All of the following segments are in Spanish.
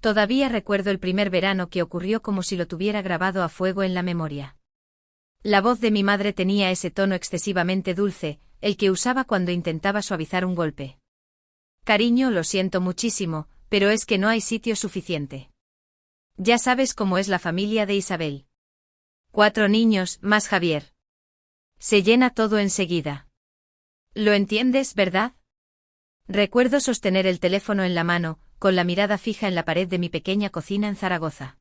Todavía recuerdo el primer verano que ocurrió como si lo tuviera grabado a fuego en la memoria. La voz de mi madre tenía ese tono excesivamente dulce, el que usaba cuando intentaba suavizar un golpe. Cariño, lo siento muchísimo, pero es que no hay sitio suficiente. Ya sabes cómo es la familia de Isabel. 4 niños, más Javier. Se llena todo enseguida. ¿Lo entiendes, verdad? Recuerdo sostener el teléfono en la mano, con la mirada fija en la pared de mi pequeña cocina en Zaragoza.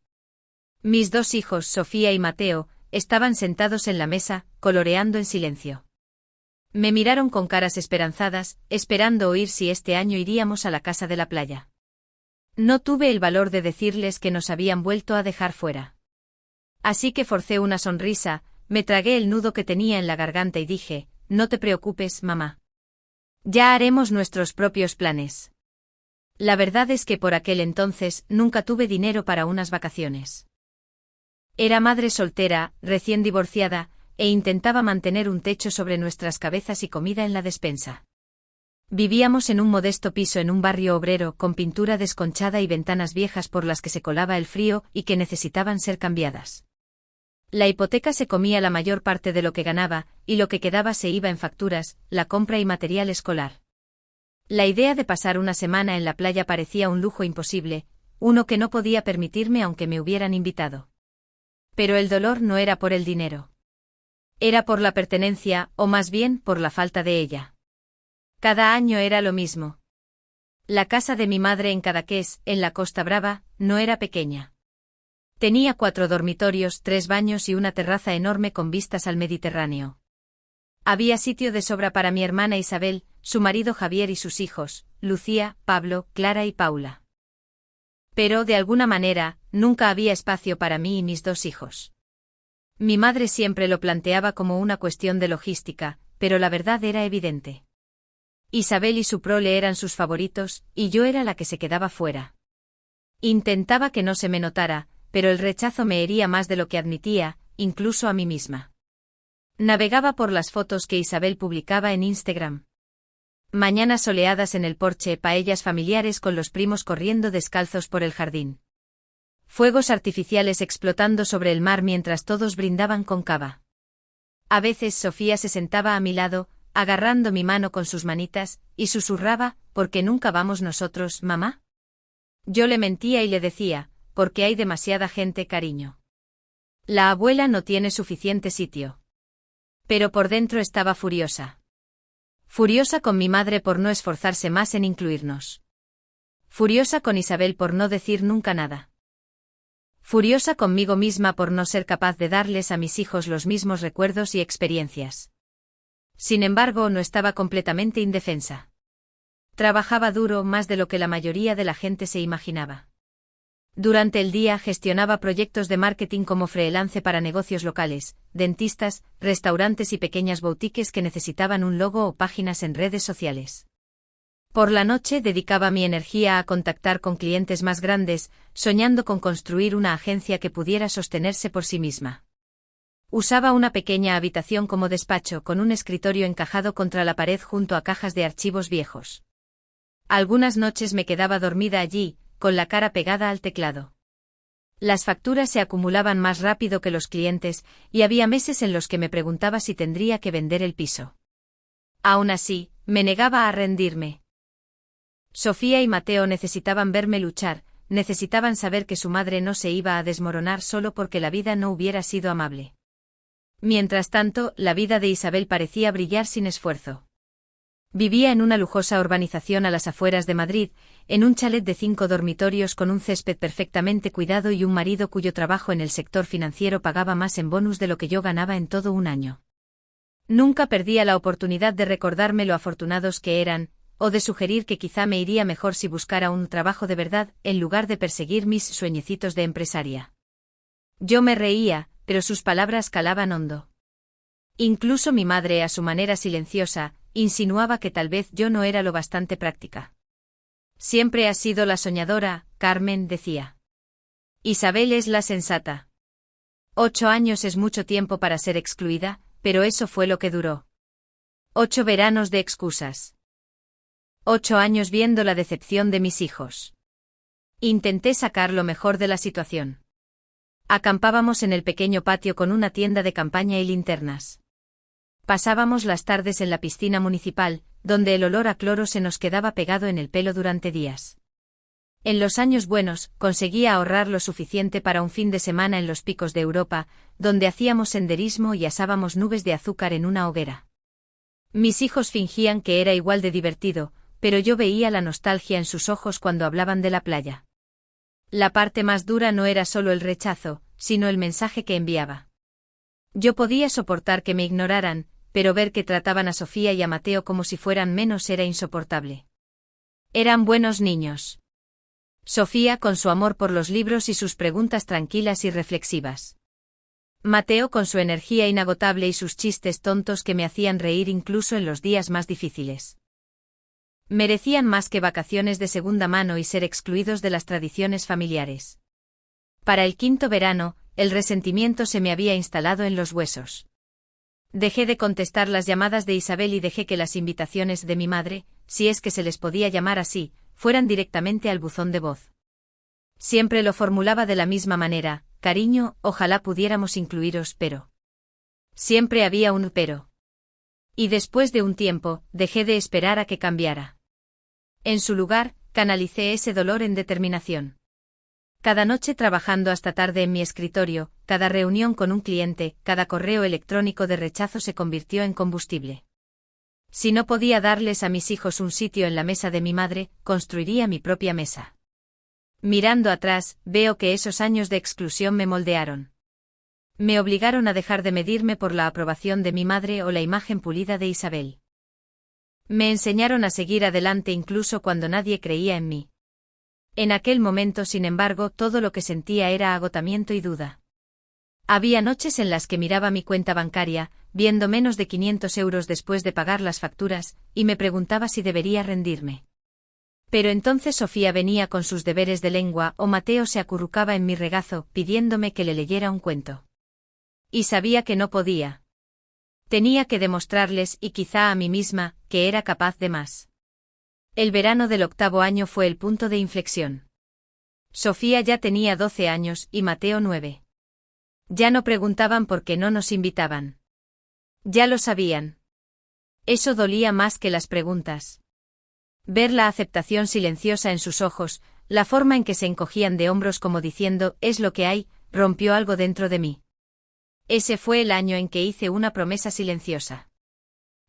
Mis 2 hijos, Sofía y Mateo, estaban sentados en la mesa, coloreando en silencio. Me miraron con caras esperanzadas, esperando oír si este año iríamos a la casa de la playa. No tuve el valor de decirles que nos habían vuelto a dejar fuera. Así que forcé una sonrisa, me tragué el nudo que tenía en la garganta y dije, no te preocupes, mamá. Ya haremos nuestros propios planes. La verdad es que por aquel entonces nunca tuve dinero para unas vacaciones. Era madre soltera, recién divorciada, e intentaba mantener un techo sobre nuestras cabezas y comida en la despensa. Vivíamos en un modesto piso en un barrio obrero con pintura desconchada y ventanas viejas por las que se colaba el frío y que necesitaban ser cambiadas. La hipoteca se comía la mayor parte de lo que ganaba, y lo que quedaba se iba en facturas, la compra y material escolar. La idea de pasar una semana en la playa parecía un lujo imposible, uno que no podía permitirme aunque me hubieran invitado. Pero el dolor no era por el dinero. Era por la pertenencia, o más bien por la falta de ella. Cada año era lo mismo. La casa de mi madre en Cadaqués, en la Costa Brava, no era pequeña. Tenía 4 dormitorios, 3 baños y una terraza enorme con vistas al Mediterráneo. Había sitio de sobra para mi hermana Isabel, su marido Javier y sus hijos, Lucía, Pablo, Clara y Paula. Pero, de alguna manera, nunca había espacio para mí y mis 2 hijos. Mi madre siempre lo planteaba como una cuestión de logística, pero la verdad era evidente. Isabel y su prole eran sus favoritos, y yo era la que se quedaba fuera. Intentaba que no se me notara, pero el rechazo me hería más de lo que admitía, incluso a mí misma. Navegaba por las fotos que Isabel publicaba en Instagram. Mañanas soleadas en el porche, paellas familiares con los primos corriendo descalzos por el jardín. Fuegos artificiales explotando sobre el mar mientras todos brindaban con cava. A veces Sofía se sentaba a mi lado, agarrando mi mano con sus manitas, y susurraba, ¿por qué nunca vamos nosotros, mamá? Yo le mentía y le decía, porque hay demasiada gente, cariño. La abuela no tiene suficiente sitio. Pero por dentro estaba furiosa. Furiosa con mi madre por no esforzarse más en incluirnos. Furiosa con Isabel por no decir nunca nada. Furiosa conmigo misma por no ser capaz de darles a mis hijos los mismos recuerdos y experiencias. Sin embargo, no estaba completamente indefensa. Trabajaba duro, más de lo que la mayoría de la gente se imaginaba. Durante el día gestionaba proyectos de marketing como freelance para negocios locales, dentistas, restaurantes y pequeñas boutiques que necesitaban un logo o páginas en redes sociales. Por la noche dedicaba mi energía a contactar con clientes más grandes, soñando con construir una agencia que pudiera sostenerse por sí misma. Usaba una pequeña habitación como despacho con un escritorio encajado contra la pared junto a cajas de archivos viejos. Algunas noches me quedaba dormida allí, con la cara pegada al teclado. Las facturas se acumulaban más rápido que los clientes, y había meses en los que me preguntaba si tendría que vender el piso. Aún así, me negaba a rendirme. Sofía y Mateo necesitaban verme luchar, necesitaban saber que su madre no se iba a desmoronar solo porque la vida no hubiera sido amable. Mientras tanto, la vida de Isabel parecía brillar sin esfuerzo. Vivía en una lujosa urbanización a las afueras de Madrid, en un chalet de 5 dormitorios con un césped perfectamente cuidado y un marido cuyo trabajo en el sector financiero pagaba más en bonus de lo que yo ganaba en todo un año. Nunca perdía la oportunidad de recordarme lo afortunados que eran, o de sugerir que quizá me iría mejor si buscara un trabajo de verdad, en lugar de perseguir mis sueñecitos de empresaria. Yo me reía, pero sus palabras calaban hondo. Incluso mi madre, a su manera silenciosa, insinuaba que tal vez yo no era lo bastante práctica. Siempre has sido la soñadora, Carmen, decía. Isabel es la sensata. 8 años es mucho tiempo para ser excluida, pero eso fue lo que duró. 8 veranos de excusas. 8 años viendo la decepción de mis hijos. Intenté sacar lo mejor de la situación. Acampábamos en el pequeño patio con una tienda de campaña y linternas. Pasábamos las tardes en la piscina municipal, donde el olor a cloro se nos quedaba pegado en el pelo durante días. En los años buenos, conseguía ahorrar lo suficiente para un fin de semana en los picos de Europa, donde hacíamos senderismo y asábamos nubes de azúcar en una hoguera. Mis hijos fingían que era igual de divertido, pero yo veía la nostalgia en sus ojos cuando hablaban de la playa. La parte más dura no era solo el rechazo, sino el mensaje que enviaba. Yo podía soportar que me ignoraran, pero ver que trataban a Sofía y a Mateo como si fueran menos era insoportable. Eran buenos niños. Sofía con su amor por los libros y sus preguntas tranquilas y reflexivas. Mateo con su energía inagotable y sus chistes tontos que me hacían reír incluso en los días más difíciles. Merecían más que vacaciones de segunda mano y ser excluidos de las tradiciones familiares. Para el quinto verano, el resentimiento se me había instalado en los huesos. Dejé de contestar las llamadas de Isabel y dejé que las invitaciones de mi madre, si es que se les podía llamar así, fueran directamente al buzón de voz. Siempre lo formulaba de la misma manera: cariño, ojalá pudiéramos incluiros, pero. Siempre había un pero. Y después de un tiempo, dejé de esperar a que cambiara. En su lugar, canalicé ese dolor en determinación. Cada noche trabajando hasta tarde en mi escritorio, cada reunión con un cliente, cada correo electrónico de rechazo se convirtió en combustible. Si no podía darles a mis hijos un sitio en la mesa de mi madre, construiría mi propia mesa. Mirando atrás, veo que esos años de exclusión me moldearon. Me obligaron a dejar de medirme por la aprobación de mi madre o la imagen pulida de Isabel. Me enseñaron a seguir adelante incluso cuando nadie creía en mí. En aquel momento, sin embargo, todo lo que sentía era agotamiento y duda. Había noches en las que miraba mi cuenta bancaria, viendo menos de 500 euros después de pagar las facturas, y me preguntaba si debería rendirme. Pero entonces Sofía venía con sus deberes de lengua o Mateo se acurrucaba en mi regazo, pidiéndome que le leyera un cuento. Y sabía que no podía. Tenía que demostrarles, y quizá a mí misma, que era capaz de más. El verano del octavo año fue el punto de inflexión. Sofía ya tenía 12 años y Mateo 9. Ya no preguntaban por qué no nos invitaban. Ya lo sabían. Eso dolía más que las preguntas. Ver la aceptación silenciosa en sus ojos, la forma en que se encogían de hombros como diciendo, es lo que hay, rompió algo dentro de mí. Ese fue el año en que hice una promesa silenciosa.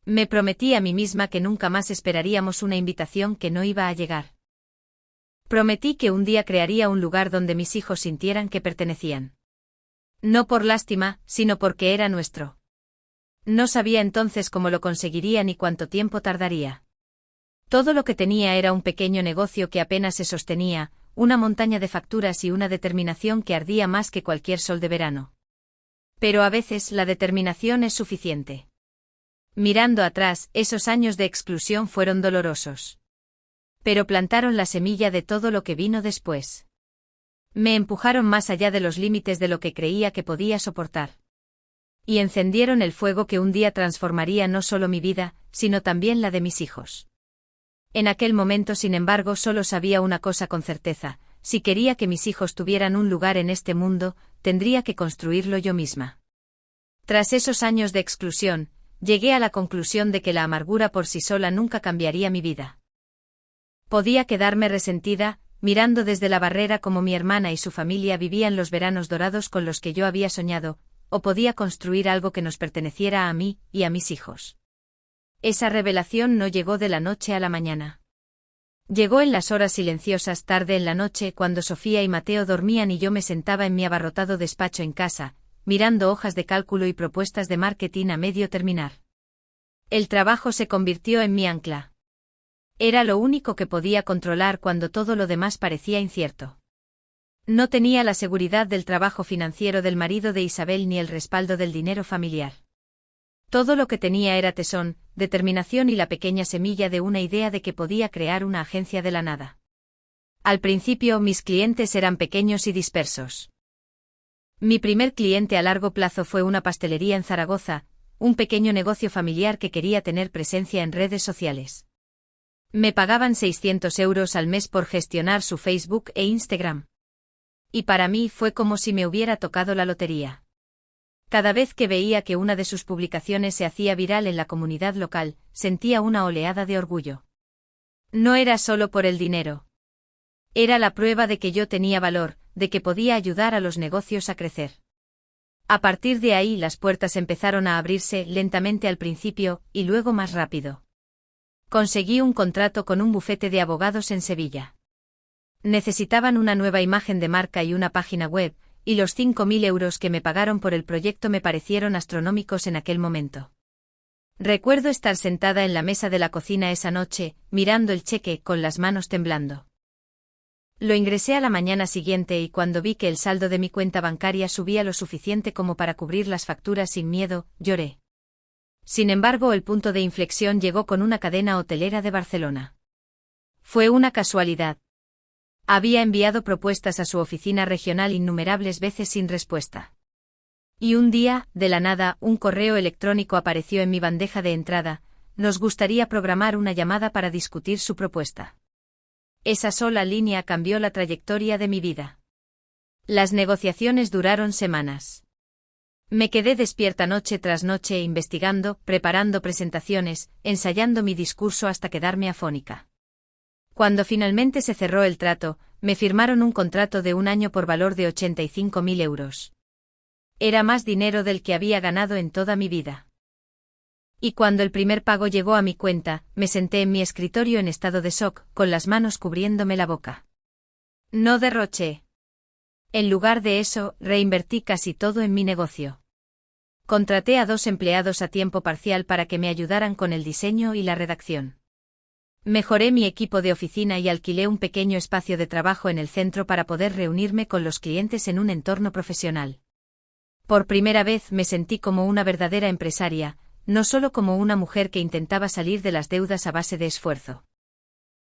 Me prometí a mí misma que nunca más esperaríamos una invitación que no iba a llegar. Prometí que un día crearía un lugar donde mis hijos sintieran que pertenecían. No por lástima, sino porque era nuestro. No sabía entonces cómo lo conseguiría ni cuánto tiempo tardaría. Todo lo que tenía era un pequeño negocio que apenas se sostenía, una montaña de facturas y una determinación que ardía más que cualquier sol de verano. Pero a veces la determinación es suficiente. Mirando atrás, esos años de exclusión fueron dolorosos. Pero plantaron la semilla de todo lo que vino después. Me empujaron más allá de los límites de lo que creía que podía soportar. Y encendieron el fuego que un día transformaría no solo mi vida, sino también la de mis hijos. En aquel momento, sin embargo, solo sabía una cosa con certeza: si quería que mis hijos tuvieran un lugar en este mundo, tendría que construirlo yo misma. Tras esos años de exclusión, llegué a la conclusión de que la amargura por sí sola nunca cambiaría mi vida. Podía quedarme resentida, mirando desde la barrera cómo mi hermana y su familia vivían los veranos dorados con los que yo había soñado, o podía construir algo que nos perteneciera a mí y a mis hijos. Esa revelación no llegó de la noche a la mañana. Llegó en las horas silenciosas tarde en la noche cuando Sofía y Mateo dormían y yo me sentaba en mi abarrotado despacho en casa, mirando hojas de cálculo y propuestas de marketing a medio terminar. El trabajo se convirtió en mi ancla. Era lo único que podía controlar cuando todo lo demás parecía incierto. No tenía la seguridad del trabajo financiero del marido de Isabel ni el respaldo del dinero familiar. Todo lo que tenía era tesón, determinación y la pequeña semilla de una idea de que podía crear una agencia de la nada. Al principio mis clientes eran pequeños y dispersos. Mi primer cliente a largo plazo fue una pastelería en Zaragoza, un pequeño negocio familiar que quería tener presencia en redes sociales. Me pagaban 600 euros al mes por gestionar su Facebook e Instagram. Y para mí fue como si me hubiera tocado la lotería. Cada vez que veía que una de sus publicaciones se hacía viral en la comunidad local, sentía una oleada de orgullo. No era solo por el dinero. Era la prueba de que yo tenía valor, de que podía ayudar a los negocios a crecer. A partir de ahí las puertas empezaron a abrirse lentamente al principio, y luego más rápido. Conseguí un contrato con un bufete de abogados en Sevilla. Necesitaban una nueva imagen de marca y una página web, y los 5.000 euros que me pagaron por el proyecto me parecieron astronómicos en aquel momento. Recuerdo estar sentada en la mesa de la cocina esa noche, mirando el cheque con las manos temblando. Lo ingresé a la mañana siguiente y cuando vi que el saldo de mi cuenta bancaria subía lo suficiente como para cubrir las facturas sin miedo, lloré. Sin embargo, el punto de inflexión llegó con una cadena hotelera de Barcelona. Fue una casualidad. Había enviado propuestas a su oficina regional innumerables veces sin respuesta. Y un día, de la nada, un correo electrónico apareció en mi bandeja de entrada: nos gustaría programar una llamada para discutir su propuesta. Esa sola línea cambió la trayectoria de mi vida. Las negociaciones duraron semanas. Me quedé despierta noche tras noche investigando, preparando presentaciones, ensayando mi discurso hasta quedarme afónica. Cuando finalmente se cerró el trato, me firmaron un contrato de 1 año por valor de 85.000 euros. Era más dinero del que había ganado en toda mi vida. Y cuando el primer pago llegó a mi cuenta, me senté en mi escritorio en estado de shock, con las manos cubriéndome la boca. No derroché. En lugar de eso, reinvertí casi todo en mi negocio. Contraté a 2 empleados a tiempo parcial para que me ayudaran con el diseño y la redacción. Mejoré mi equipo de oficina y alquilé un pequeño espacio de trabajo en el centro para poder reunirme con los clientes en un entorno profesional. Por primera vez me sentí como una verdadera empresaria, no solo como una mujer que intentaba salir de las deudas a base de esfuerzo.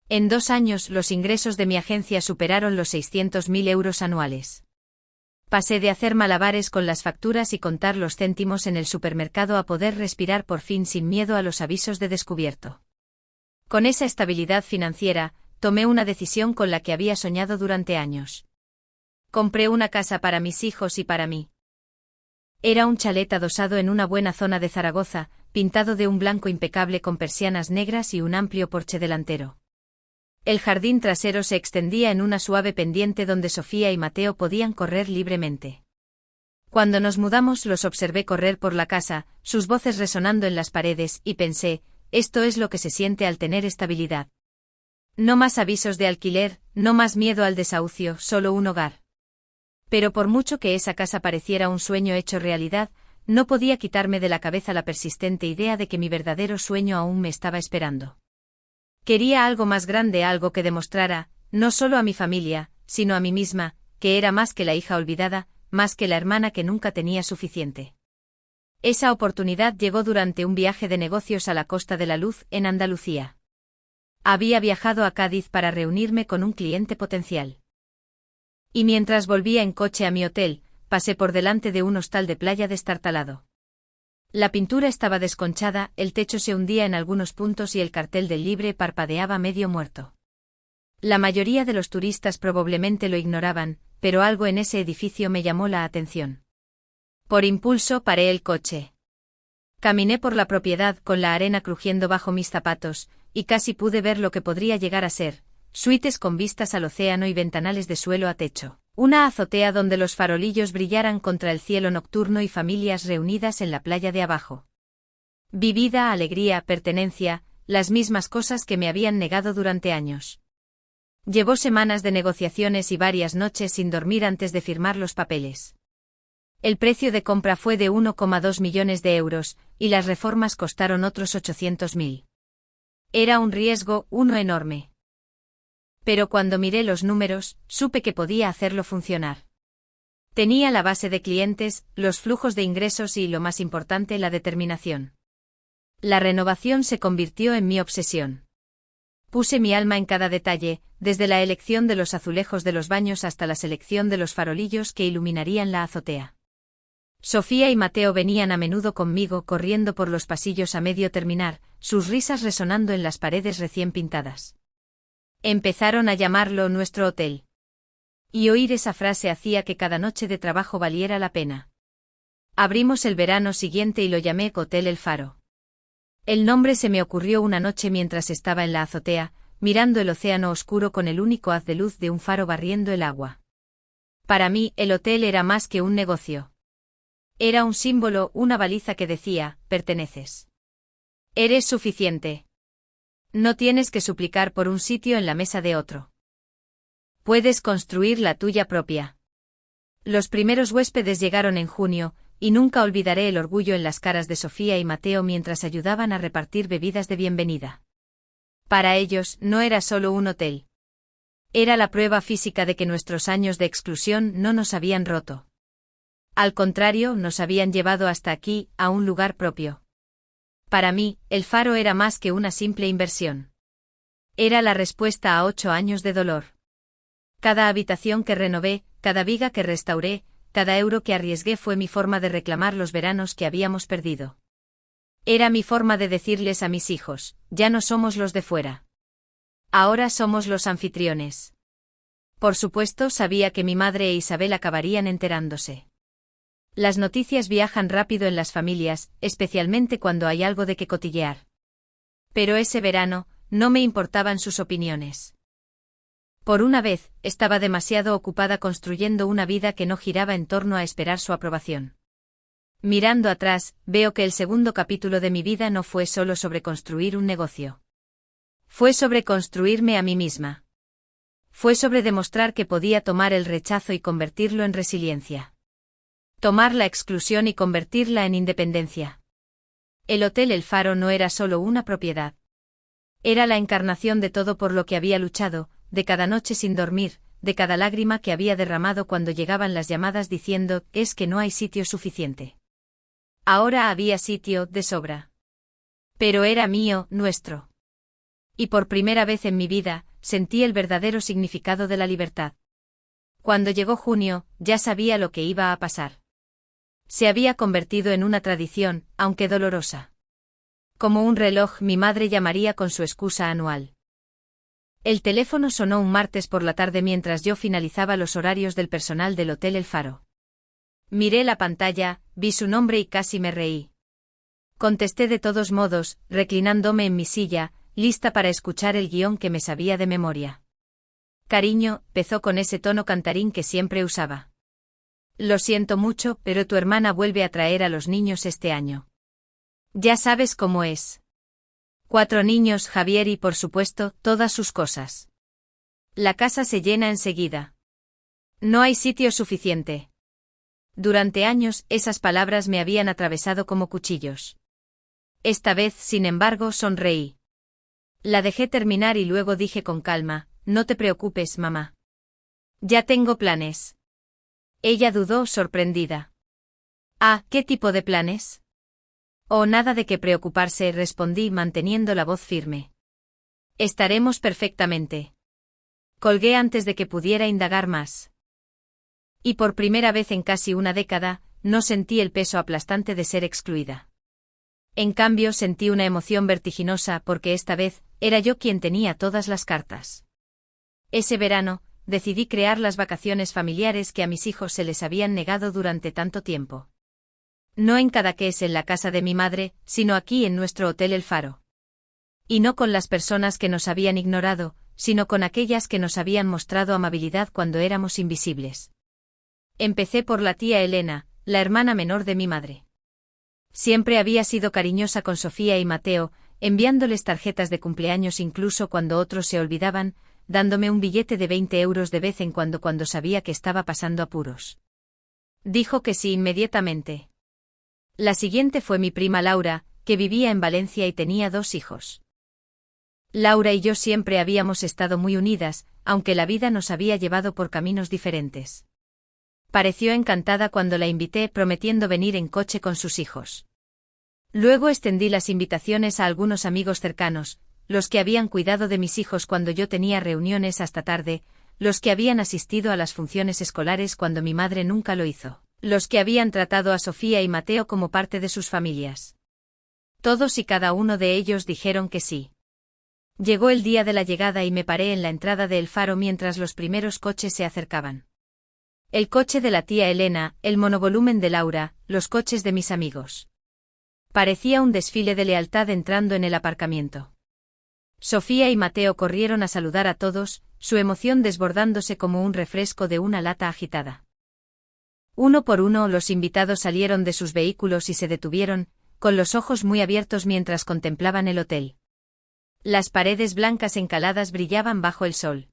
En 2 años los ingresos de mi agencia superaron los 600.000 euros anuales. Pasé de hacer malabares con las facturas y contar los céntimos en el supermercado a poder respirar por fin sin miedo a los avisos de descubierto. Con esa estabilidad financiera, tomé una decisión con la que había soñado durante años. Compré una casa para mis hijos y para mí. Era un chalet adosado en una buena zona de Zaragoza, pintado de un blanco impecable con persianas negras y un amplio porche delantero. El jardín trasero se extendía en una suave pendiente donde Sofía y Mateo podían correr libremente. Cuando nos mudamos los observé correr por la casa, sus voces resonando en las paredes, y pensé: esto es lo que se siente al tener estabilidad. No más avisos de alquiler, no más miedo al desahucio, solo un hogar. Pero por mucho que esa casa pareciera un sueño hecho realidad, no podía quitarme de la cabeza la persistente idea de que mi verdadero sueño aún me estaba esperando. Quería algo más grande, algo que demostrara, no solo a mi familia, sino a mí misma, que era más que la hija olvidada, más que la hermana que nunca tenía suficiente. Esa oportunidad llegó durante un viaje de negocios a la Costa de la Luz, en Andalucía. Había viajado a Cádiz para reunirme con un cliente potencial. Y mientras volvía en coche a mi hotel, pasé por delante de un hostal de playa destartalado. La pintura estaba desconchada, el techo se hundía en algunos puntos y el cartel del Libre parpadeaba medio muerto. La mayoría de los turistas probablemente lo ignoraban, pero algo en ese edificio me llamó la atención. Por impulso paré el coche. Caminé por la propiedad con la arena crujiendo bajo mis zapatos, y casi pude ver lo que podría llegar a ser: suites con vistas al océano y ventanales de suelo a techo, una azotea donde los farolillos brillaran contra el cielo nocturno y familias reunidas en la playa de abajo. Vi vida, alegría, pertenencia, las mismas cosas que me habían negado durante años. Llevó semanas de negociaciones y varias noches sin dormir antes de firmar los papeles. El precio de compra fue de 1,2 millones de euros, y las reformas costaron otros 800.000. Era un riesgo, uno enorme. Pero cuando miré los números, supe que podía hacerlo funcionar. Tenía la base de clientes, los flujos de ingresos y, lo más importante, la determinación. La renovación se convirtió en mi obsesión. Puse mi alma en cada detalle, desde la elección de los azulejos de los baños hasta la selección de los farolillos que iluminarían la azotea. Sofía y Mateo venían a menudo conmigo corriendo por los pasillos a medio terminar, sus risas resonando en las paredes recién pintadas. Empezaron a llamarlo nuestro hotel. Y oír esa frase hacía que cada noche de trabajo valiera la pena. Abrimos el verano siguiente y lo llamé Hotel El Faro. El nombre se me ocurrió una noche mientras estaba en la azotea, mirando el océano oscuro con el único haz de luz de un faro barriendo el agua. Para mí, el hotel era más que un negocio. Era un símbolo, una baliza que decía, perteneces. Eres suficiente. No tienes que suplicar por un sitio en la mesa de otro. Puedes construir la tuya propia. Los primeros huéspedes llegaron en junio, y nunca olvidaré el orgullo en las caras de Sofía y Mateo mientras ayudaban a repartir bebidas de bienvenida. Para ellos, no era solo un hotel. Era la prueba física de que nuestros años de exclusión no nos habían roto. Al contrario, nos habían llevado hasta aquí, a un lugar propio. Para mí, el Faro era más que una simple inversión. Era la respuesta a 8 años de dolor. Cada habitación que renové, cada viga que restauré, cada euro que arriesgué fue mi forma de reclamar los veranos que habíamos perdido. Era mi forma de decirles a mis hijos, ya no somos los de fuera. Ahora somos los anfitriones. Por supuesto, sabía que mi madre e Isabel acabarían enterándose. Las noticias viajan rápido en las familias, especialmente cuando hay algo de qué cotillear. Pero ese verano, no me importaban sus opiniones. Por una vez, estaba demasiado ocupada construyendo una vida que no giraba en torno a esperar su aprobación. Mirando atrás, veo que el segundo capítulo de mi vida no fue solo sobre construir un negocio. Fue sobre construirme a mí misma. Fue sobre demostrar que podía tomar el rechazo y convertirlo en resiliencia. Tomar la exclusión y convertirla en independencia. El Hotel El Faro no era solo una propiedad. Era la encarnación de todo por lo que había luchado, de cada noche sin dormir, de cada lágrima que había derramado cuando llegaban las llamadas diciendo, es que no hay sitio suficiente. Ahora había sitio de sobra. Pero era mío, nuestro. Y por primera vez en mi vida, sentí el verdadero significado de la libertad. Cuando llegó junio, ya sabía lo que iba a pasar. Se había convertido en una tradición, aunque dolorosa. Como un reloj, mi madre llamaría con su excusa anual. El teléfono sonó un martes por la tarde mientras yo finalizaba los horarios del personal del Hotel El Faro. Miré la pantalla, vi su nombre y casi me reí. Contesté de todos modos, reclinándome en mi silla, lista para escuchar el guión que me sabía de memoria. Cariño, empezó con ese tono cantarín que siempre usaba. Lo siento mucho, pero tu hermana vuelve a traer a los niños este año. Ya sabes cómo es. 4 niños, Javier y por supuesto, todas sus cosas. La casa se llena enseguida. No hay sitio suficiente. Durante años, esas palabras me habían atravesado como cuchillos. Esta vez, sin embargo, sonreí. La dejé terminar y luego dije con calma, no te preocupes, mamá. Ya tengo planes. Ella dudó, sorprendida. Ah, ¿qué tipo de planes? Oh, nada de qué preocuparse, respondí manteniendo la voz firme. Estaremos perfectamente. Colgué antes de que pudiera indagar más. Y por primera vez en casi una década, no sentí el peso aplastante de ser excluida. En cambio, sentí una emoción vertiginosa porque esta vez, era yo quien tenía todas las cartas. Ese verano, decidí crear las vacaciones familiares que a mis hijos se les habían negado durante tanto tiempo. No en Cadaqués en la casa de mi madre, sino aquí en nuestro Hotel El Faro. Y no con las personas que nos habían ignorado, sino con aquellas que nos habían mostrado amabilidad cuando éramos invisibles. Empecé por la tía Elena, la hermana menor de mi madre. Siempre había sido cariñosa con Sofía y Mateo, enviándoles tarjetas de cumpleaños incluso cuando otros se olvidaban, dándome un billete de 20 euros de vez en cuando sabía que estaba pasando apuros. Dijo que sí inmediatamente. La siguiente fue mi prima Laura, que vivía en Valencia y tenía 2 hijos. Laura y yo siempre habíamos estado muy unidas, aunque la vida nos había llevado por caminos diferentes. Pareció encantada cuando la invité prometiendo venir en coche con sus hijos. Luego extendí las invitaciones a algunos amigos cercanos, los que habían cuidado de mis hijos cuando yo tenía reuniones hasta tarde, los que habían asistido a las funciones escolares cuando mi madre nunca lo hizo. Los que habían tratado a Sofía y Mateo como parte de sus familias. Todos y cada uno de ellos dijeron que sí. Llegó el día de la llegada y me paré en la entrada de El Faro mientras los primeros coches se acercaban. El coche de la tía Elena, el monovolumen de Laura, los coches de mis amigos. Parecía un desfile de lealtad entrando en el aparcamiento. Sofía y Mateo corrieron a saludar a todos, su emoción desbordándose como un refresco de una lata agitada. Uno por uno los invitados salieron de sus vehículos y se detuvieron, con los ojos muy abiertos mientras contemplaban el hotel. Las paredes blancas encaladas brillaban bajo el sol.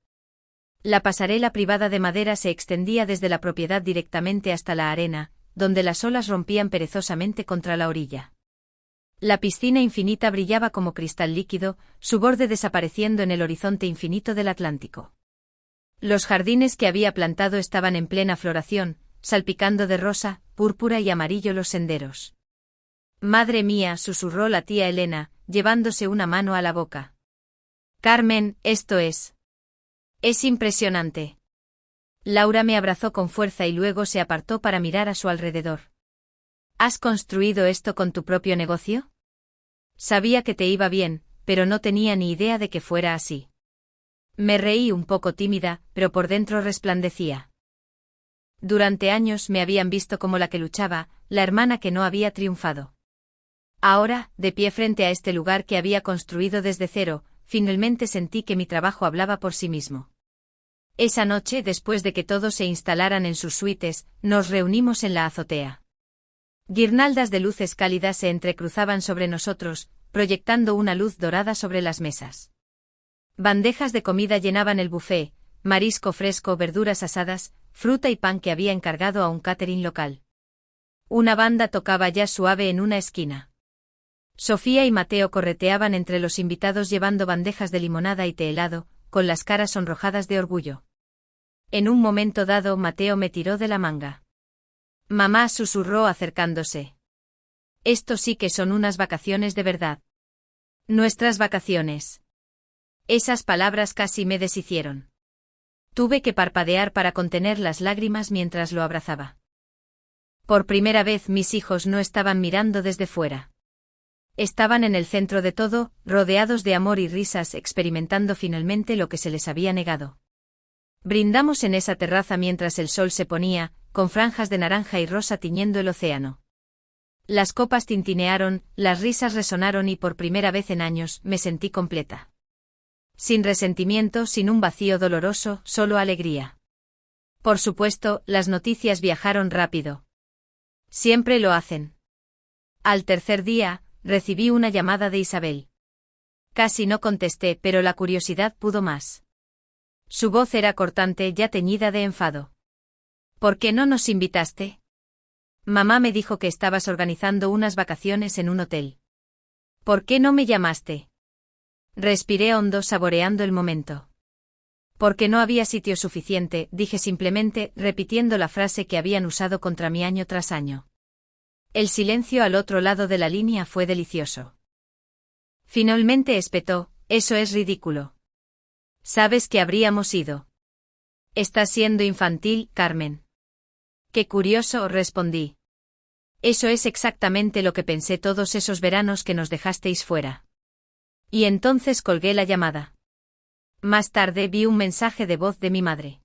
La pasarela privada de madera se extendía desde la propiedad directamente hasta la arena, donde las olas rompían perezosamente contra la orilla. La piscina infinita brillaba como cristal líquido, su borde desapareciendo en el horizonte infinito del Atlántico. Los jardines que había plantado estaban en plena floración, salpicando de rosa, púrpura y amarillo los senderos. «Madre mía», susurró la tía Elena, llevándose una mano a la boca. «Carmen, esto es impresionante». Laura me abrazó con fuerza y luego se apartó para mirar a su alrededor. «¿Has construido esto con tu propio negocio?» Sabía que te iba bien, pero no tenía ni idea de que fuera así. Me reí un poco tímida, pero por dentro resplandecía. Durante años me habían visto como la que luchaba, la hermana que no había triunfado. Ahora, de pie frente a este lugar que había construido desde cero, finalmente sentí que mi trabajo hablaba por sí mismo. Esa noche, después de que todos se instalaran en sus suites, nos reunimos en la azotea. Guirnaldas de luces cálidas se entrecruzaban sobre nosotros, proyectando una luz dorada sobre las mesas. Bandejas de comida llenaban el buffet, marisco fresco, verduras asadas, fruta y pan que había encargado a un catering local. Una banda tocaba jazz suave en una esquina. Sofía y Mateo correteaban entre los invitados llevando bandejas de limonada y té helado, con las caras sonrojadas de orgullo. En un momento dado Mateo me tiró de la manga. «Mamá», susurró acercándose. «Esto sí que son unas vacaciones de verdad». «Nuestras vacaciones». Esas palabras casi me deshicieron. Tuve que parpadear para contener las lágrimas mientras lo abrazaba. Por primera vez mis hijos no estaban mirando desde fuera. Estaban en el centro de todo, rodeados de amor y risas, experimentando finalmente lo que se les había negado. Brindamos en esa terraza mientras el sol se ponía, con franjas de naranja y rosa tiñendo el océano. Las copas tintinearon, las risas resonaron y por primera vez en años me sentí completa. Sin resentimiento, sin un vacío doloroso, solo alegría. Por supuesto, las noticias viajaron rápido. Siempre lo hacen. Al tercer día, recibí una llamada de Isabel. Casi no contesté, pero la curiosidad pudo más. Su voz era cortante, ya teñida de enfado. ¿Por qué no nos invitaste? Mamá me dijo que estabas organizando unas vacaciones en un hotel. ¿Por qué no me llamaste? Respiré hondo saboreando el momento. Porque no había sitio suficiente, dije simplemente, repitiendo la frase que habían usado contra mí año tras año. El silencio al otro lado de la línea fue delicioso. Finalmente espetó, «Eso es ridículo. Sabes que habríamos ido». «Estás siendo infantil, Carmen». «Qué curioso», respondí. «Eso es exactamente lo que pensé todos esos veranos que nos dejasteis fuera». Y entonces colgué la llamada. Más tarde vi un mensaje de voz de mi madre.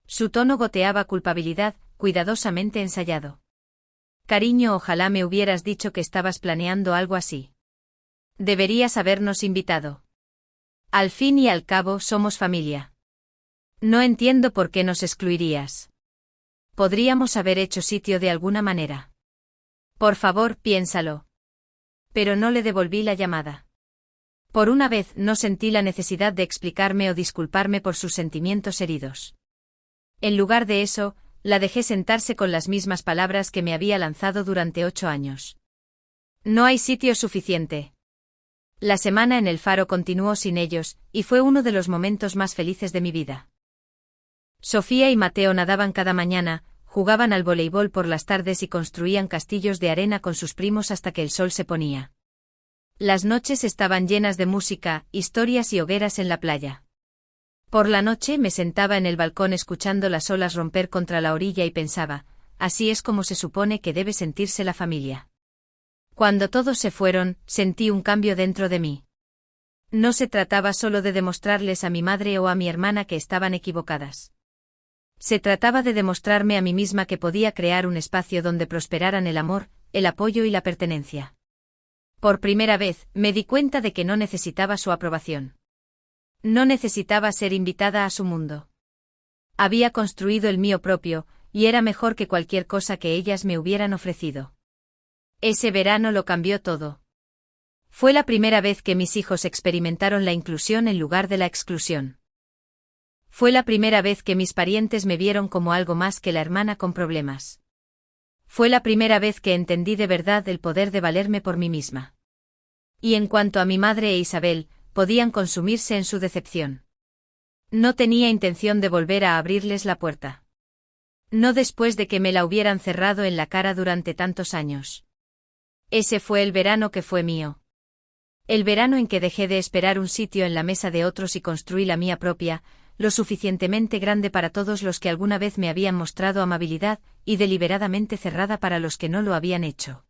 Su tono goteaba culpabilidad, cuidadosamente ensayado. «Cariño, ojalá me hubieras dicho que estabas planeando algo así. Deberías habernos invitado. Al fin y al cabo somos familia. No entiendo por qué nos excluirías. Podríamos haber hecho sitio de alguna manera. Por favor, piénsalo». Pero no le devolví la llamada. Por una vez no sentí la necesidad de explicarme o disculparme por sus sentimientos heridos. En lugar de eso, la dejé sentarse con las mismas palabras que me había lanzado durante 8 años. «No hay sitio suficiente». La semana en El Faro continuó sin ellos, y fue uno de los momentos más felices de mi vida. Sofía y Mateo nadaban cada mañana, jugaban al voleibol por las tardes y construían castillos de arena con sus primos hasta que el sol se ponía. Las noches estaban llenas de música, historias y hogueras en la playa. Por la noche me sentaba en el balcón escuchando las olas romper contra la orilla y pensaba, así es como se supone que debe sentirse la familia. Cuando todos se fueron, sentí un cambio dentro de mí. No se trataba solo de demostrarles a mi madre o a mi hermana que estaban equivocadas. Se trataba de demostrarme a mí misma que podía crear un espacio donde prosperaran el amor, el apoyo y la pertenencia. Por primera vez, me di cuenta de que no necesitaba su aprobación. No necesitaba ser invitada a su mundo. Había construido el mío propio, y era mejor que cualquier cosa que ellas me hubieran ofrecido. Ese verano lo cambió todo. Fue la primera vez que mis hijos experimentaron la inclusión en lugar de la exclusión. Fue la primera vez que mis parientes me vieron como algo más que la hermana con problemas. Fue la primera vez que entendí de verdad el poder de valerme por mí misma. Y en cuanto a mi madre e Isabel, podían consumirse en su decepción. No tenía intención de volver a abrirles la puerta. No después de que me la hubieran cerrado en la cara durante tantos años. Ese fue el verano que fue mío. El verano en que dejé de esperar un sitio en la mesa de otros y construí la mía propia, lo suficientemente grande para todos los que alguna vez me habían mostrado amabilidad, y deliberadamente cerrada para los que no lo habían hecho.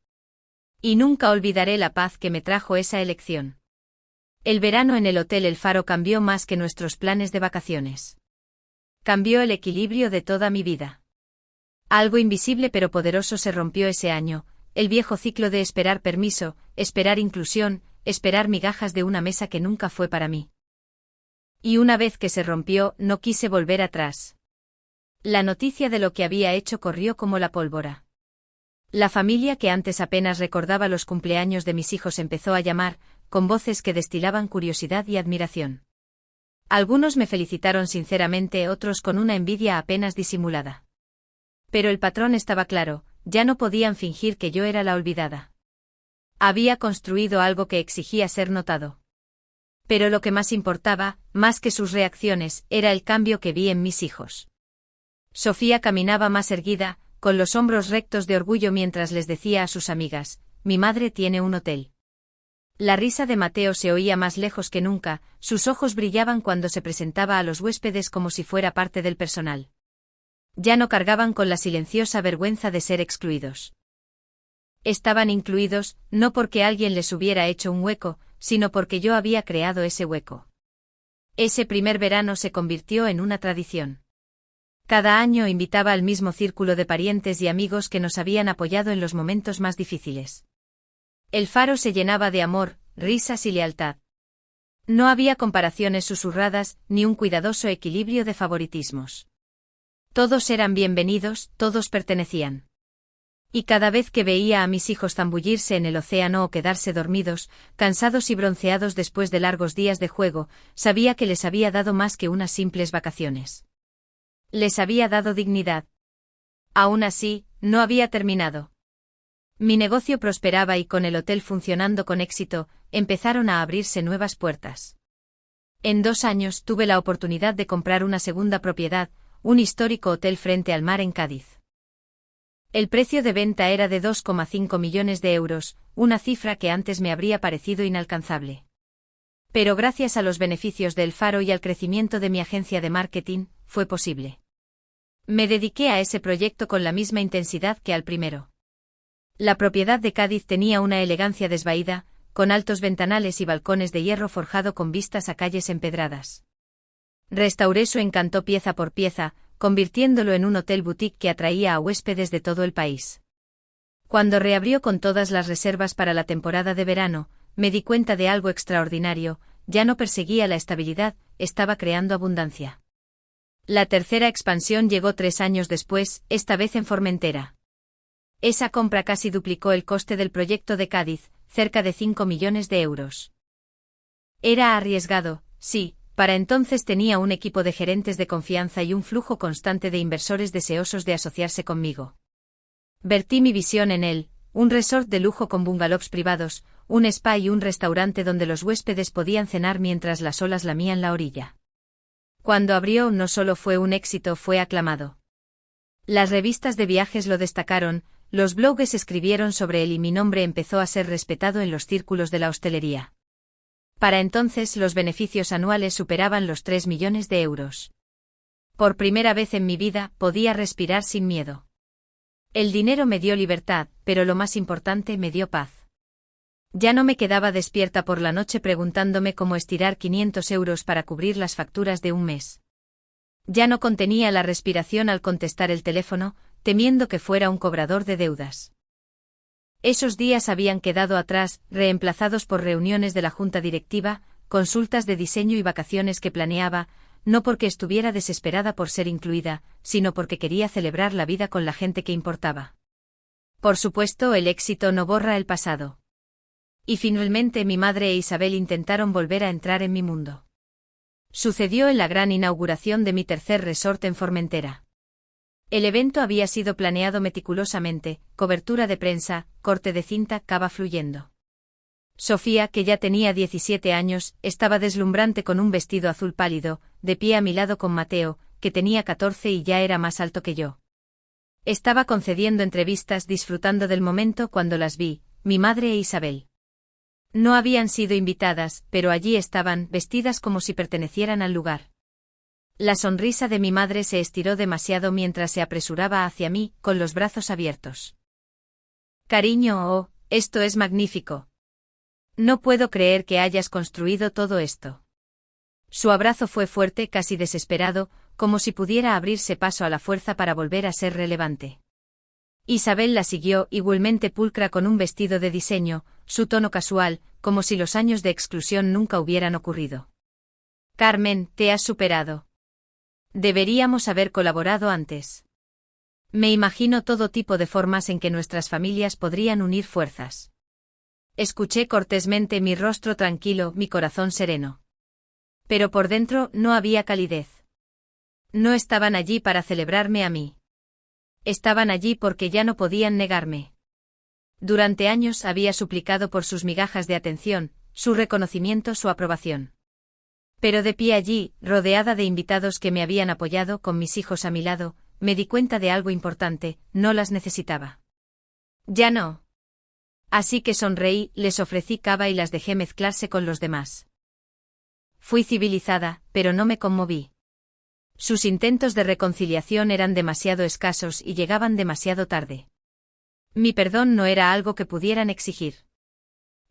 Y nunca olvidaré la paz que me trajo esa elección. El verano en el Hotel El Faro cambió más que nuestros planes de vacaciones. Cambió el equilibrio de toda mi vida. Algo invisible pero poderoso se rompió ese año, el viejo ciclo de esperar permiso, esperar inclusión, esperar migajas de una mesa que nunca fue para mí. Y una vez que se rompió, no quise volver atrás. La noticia de lo que había hecho corrió como la pólvora. La familia que antes apenas recordaba los cumpleaños de mis hijos empezó a llamar, con voces que destilaban curiosidad y admiración. Algunos me felicitaron sinceramente, otros con una envidia apenas disimulada. Pero el patrón estaba claro, ya no podían fingir que yo era la olvidada. Había construido algo que exigía ser notado. Pero lo que más importaba, más que sus reacciones, era el cambio que vi en mis hijos. Sofía caminaba más erguida, con los hombros rectos de orgullo mientras les decía a sus amigas, mi madre tiene un hotel. La risa de Mateo se oía más lejos que nunca, sus ojos brillaban cuando se presentaba a los huéspedes como si fuera parte del personal. Ya no cargaban con la silenciosa vergüenza de ser excluidos. Estaban incluidos, no porque alguien les hubiera hecho un hueco, sino porque yo había creado ese hueco. Ese primer verano se convirtió en una tradición. Cada año invitaba al mismo círculo de parientes y amigos que nos habían apoyado en los momentos más difíciles. El Faro se llenaba de amor, risas y lealtad. No había comparaciones susurradas, ni un cuidadoso equilibrio de favoritismos. Todos eran bienvenidos, todos pertenecían. Y cada vez que veía a mis hijos zambullirse en el océano o quedarse dormidos, cansados y bronceados después de largos días de juego, sabía que les había dado más que unas simples vacaciones. Les había dado dignidad. Aún así, no había terminado. Mi negocio prosperaba y con el hotel funcionando con éxito, empezaron a abrirse nuevas puertas. En 2 años tuve la oportunidad de comprar una segunda propiedad, un histórico hotel frente al mar en Cádiz. El precio de venta era de 2,5 millones de euros, una cifra que antes me habría parecido inalcanzable. Pero gracias a los beneficios del Faro y al crecimiento de mi agencia de marketing, fue posible. Me dediqué a ese proyecto con la misma intensidad que al primero. La propiedad de Cádiz tenía una elegancia desvaída, con altos ventanales y balcones de hierro forjado con vistas a calles empedradas. Restauré su encanto pieza por pieza, convirtiéndolo en un hotel boutique que atraía a huéspedes de todo el país. Cuando reabrió con todas las reservas para la temporada de verano, me di cuenta de algo extraordinario, ya no perseguía la estabilidad, estaba creando abundancia. La tercera expansión llegó 3 años después, esta vez en Formentera. Esa compra casi duplicó el coste del proyecto de Cádiz, cerca de 5 millones de euros. Era arriesgado, sí. Para entonces tenía un equipo de gerentes de confianza y un flujo constante de inversores deseosos de asociarse conmigo. Vertí mi visión en él, un resort de lujo con bungalows privados, un spa y un restaurante donde los huéspedes podían cenar mientras las olas lamían la orilla. Cuando abrió no solo fue un éxito, fue aclamado. Las revistas de viajes lo destacaron, los blogs escribieron sobre él y mi nombre empezó a ser respetado en los círculos de la hostelería. Para entonces los beneficios anuales superaban los 3 millones de euros. Por primera vez en mi vida podía respirar sin miedo. El dinero me dio libertad, pero lo más importante me dio paz. Ya no me quedaba despierta por la noche preguntándome cómo estirar 500 euros para cubrir las facturas de un mes. Ya no contenía la respiración al contestar el teléfono, temiendo que fuera un cobrador de deudas. Esos días habían quedado atrás, reemplazados por reuniones de la junta directiva, consultas de diseño y vacaciones que planeaba, no porque estuviera desesperada por ser incluida, sino porque quería celebrar la vida con la gente que importaba. Por supuesto, el éxito no borra el pasado. Y finalmente mi madre e Isabel intentaron volver a entrar en mi mundo. Sucedió en la gran inauguración de mi tercer resort en Formentera. El evento había sido planeado meticulosamente, cobertura de prensa, corte de cinta, cava fluyendo. Sofía, que ya tenía 17 años, estaba deslumbrante con un vestido azul pálido, de pie a mi lado con Mateo, que tenía 14 y ya era más alto que yo. Estaba concediendo entrevistas disfrutando del momento cuando las vi, mi madre e Isabel. No habían sido invitadas, pero allí estaban, vestidas como si pertenecieran al lugar. La sonrisa de mi madre se estiró demasiado mientras se apresuraba hacia mí, con los brazos abiertos. Cariño, oh, esto es magnífico. No puedo creer que hayas construido todo esto. Su abrazo fue fuerte, casi desesperado, como si pudiera abrirse paso a la fuerza para volver a ser relevante. Isabel la siguió, igualmente pulcra con un vestido de diseño, su tono casual, como si los años de exclusión nunca hubieran ocurrido. Carmen, te has superado. Deberíamos haber colaborado antes. Me imagino todo tipo de formas en que nuestras familias podrían unir fuerzas. Escuché cortésmente, mi rostro tranquilo, mi corazón sereno. Pero por dentro no había calidez. No estaban allí para celebrarme a mí. Estaban allí porque ya no podían negarme. Durante años había suplicado por sus migajas de atención, su reconocimiento, su aprobación. Pero de pie allí, rodeada de invitados que me habían apoyado, con mis hijos a mi lado, me di cuenta de algo importante: no las necesitaba. Ya no. Así que sonreí, les ofrecí cava y las dejé mezclarse con los demás. Fui civilizada, pero no me conmoví. Sus intentos de reconciliación eran demasiado escasos y llegaban demasiado tarde. Mi perdón no era algo que pudieran exigir.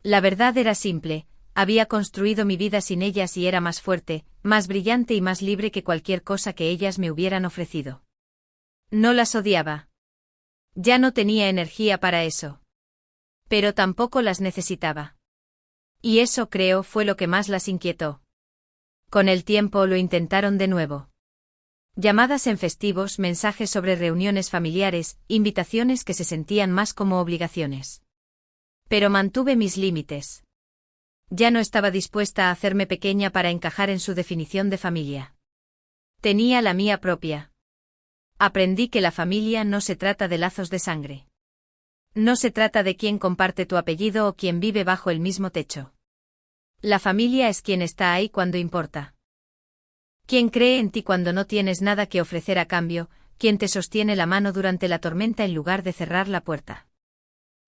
La verdad era simple: había construido mi vida sin ellas y era más fuerte, más brillante y más libre que cualquier cosa que ellas me hubieran ofrecido. No las odiaba. Ya no tenía energía para eso. Pero tampoco las necesitaba. Y eso, creo, fue lo que más las inquietó. Con el tiempo lo intentaron de nuevo. Llamadas en festivos, mensajes sobre reuniones familiares, invitaciones que se sentían más como obligaciones. Pero mantuve mis límites. Ya no estaba dispuesta a hacerme pequeña para encajar en su definición de familia. Tenía la mía propia. Aprendí que la familia no se trata de lazos de sangre. No se trata de quién comparte tu apellido o quién vive bajo el mismo techo. La familia es quien está ahí cuando importa. Quien cree en ti cuando no tienes nada que ofrecer a cambio, quien te sostiene la mano durante la tormenta en lugar de cerrar la puerta.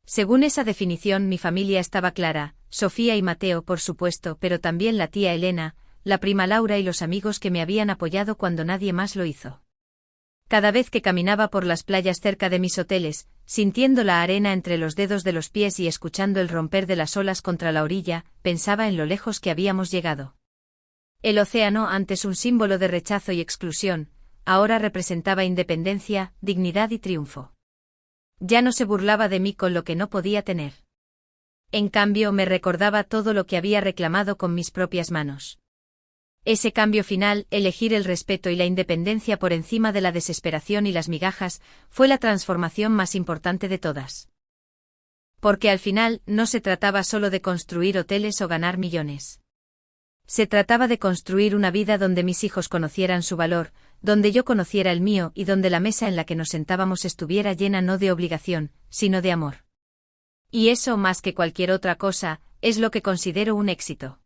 Según esa definición, mi familia estaba clara: Sofía y Mateo, por supuesto, pero también la tía Elena, la prima Laura y los amigos que me habían apoyado cuando nadie más lo hizo. Cada vez que caminaba por las playas cerca de mis hoteles, sintiendo la arena entre los dedos de los pies y escuchando el romper de las olas contra la orilla, pensaba en lo lejos que habíamos llegado. El océano, antes un símbolo de rechazo y exclusión, ahora representaba independencia, dignidad y triunfo. Ya no se burlaba de mí con lo que no podía tener. En cambio, me recordaba todo lo que había reclamado con mis propias manos. Ese cambio final, elegir el respeto y la independencia por encima de la desesperación y las migajas, fue la transformación más importante de todas. Porque al final, no se trataba solo de construir hoteles o ganar millones. Se trataba de construir una vida donde mis hijos conocieran su valor, donde yo conociera el mío y donde la mesa en la que nos sentábamos estuviera llena no de obligación, sino de amor. Y eso, más que cualquier otra cosa, es lo que considero un éxito.